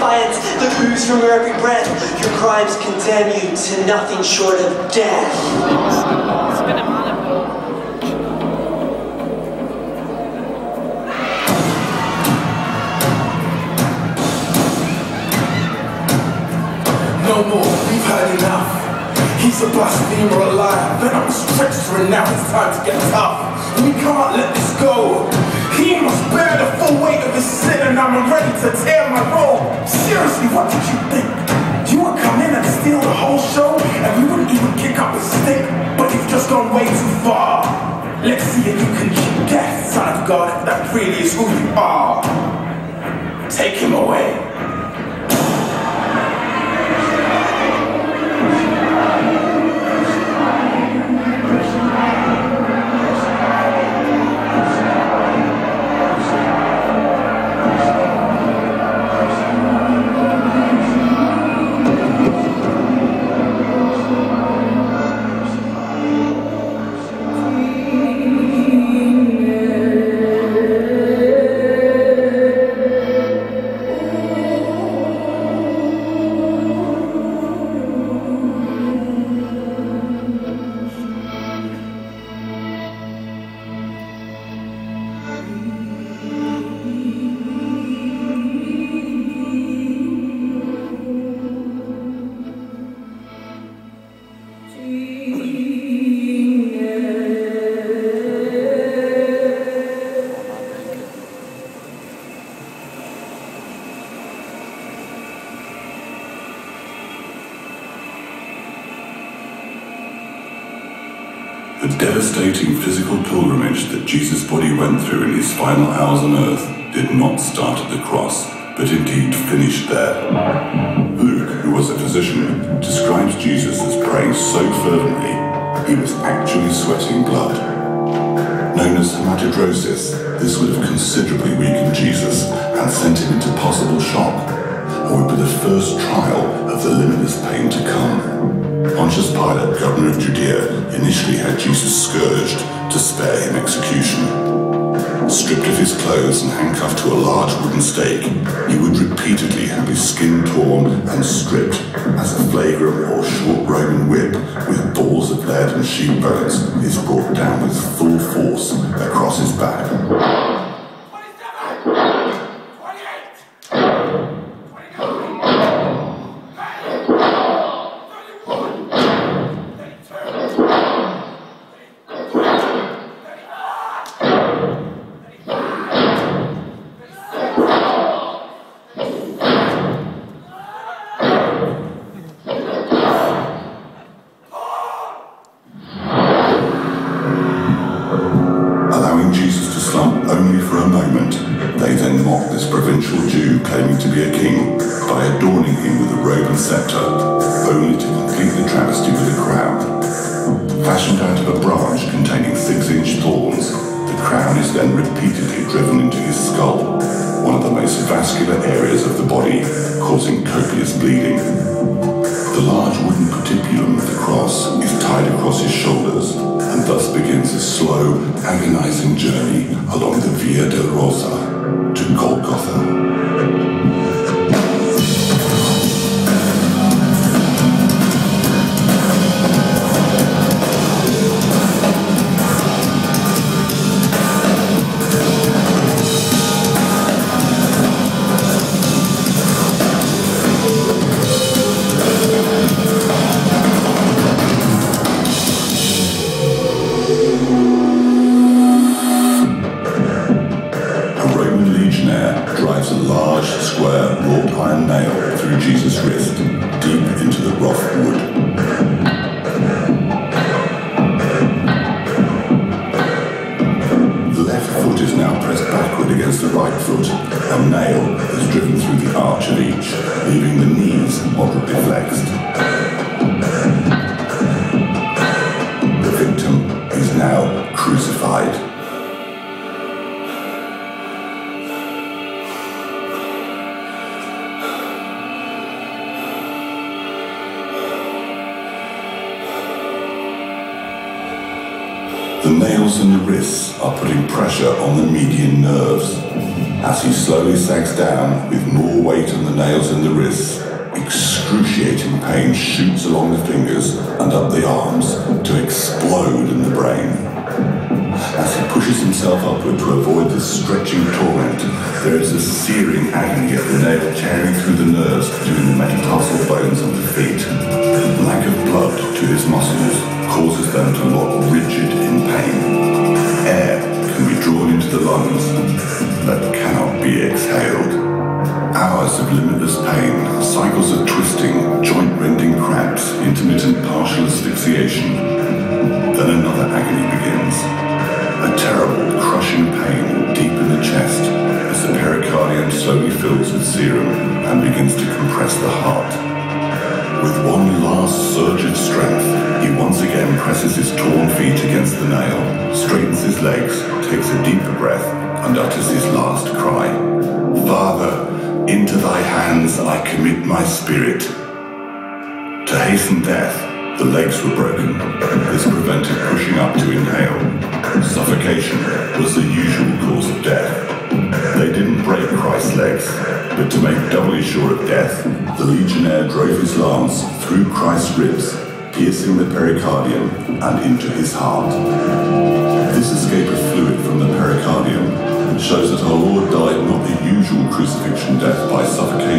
defiance, the ooze from your every breath. Your crimes condemn you to nothing short of death. No more, we've had enough. He's a blasphemer alive, then I'm a treacherer, now it's time to get tough. We can't let this go. He must bear the full weight of his sin, and I'm ready to tear my robe. Seriously, what did you think? You would come in and steal the whole show, and we wouldn't even kick up a stick? But you've just gone way too far. Let's see if you can cheat death, son of God, if that really is who you are. Take him away. The devastating physical pilgrimage that Jesus' body went through in his final hours on earth did not start at the cross, but indeed finished there. Luke, who was a physician, describes Jesus as praying so fervently he was actually sweating blood. Known as hematidrosis, this would have considerably weakened Jesus and sent him into possible shock, or would be the first trial of the limitless pain to come. Pontius Pilate, governor of Judea, initially had Jesus scourged to spare him execution. Stripped of his clothes and handcuffed to a large wooden stake, he would repeatedly have his skin torn and stripped as a flagrant or short Roman whip with balls of lead and sheep bones is brought down with full force across his back. Only for a moment, they then mock this provincial Jew claiming to be a king by adorning him with a robe and scepter, only to complete the travesty with a crown. Fashioned out of a branch containing 6-inch thorns, the crown is then repeatedly driven into his skull, one of the most vascular areas of the body, causing copious bleeding. The large wooden patibulum of the cross is tied across his shoulders, and thus begins a slow, agonizing journey along the Via Dolorosa to Golgotha. Drives a large, square, wrought iron nail through Jesus' wrist, deep into the rough wood. The left foot is now pressed backward against the right foot. A nail is driven through the arch of each, leaving the knees moderately flexed. The victim is now crucified. The nails in the wrists are putting pressure on the median nerves. As he slowly sags down with more weight on the nails in the wrists, excruciating pain shoots along the fingers and up the arms to explode in the brain. As he pushes himself upward to avoid this stretching torment, there is a searing agony at the nail tearing through the nerves between the metatarsal bones of the feet. Lack of blood to his muscles causes them to lock rigid in pain. Air can be drawn into the lungs, but cannot be exhaled. Hours of limitless pain, cycles of twisting, joint-rending cramps, intermittent partial asphyxiation. Then another agony begins. A terrible, crushing pain deep in the chest as the pericardium slowly fills with serum and begins to compress the heart. With one last surge of strength, he once again presses his torn feet against the nail, straightens his legs, takes a deeper breath, and utters his last cry. Father, into thy hands I commit my spirit. To hasten death, the legs were broken. This prevented pushing up to inhale. Suffocation was the usual cause of death. They didn't break Christ's legs, but to make doubly sure of death, the legionnaire drove his lance through Christ's ribs, piercing the pericardium and into his heart. This escape of fluid from the pericardium shows that our Lord died not the usual crucifixion death by suffocation,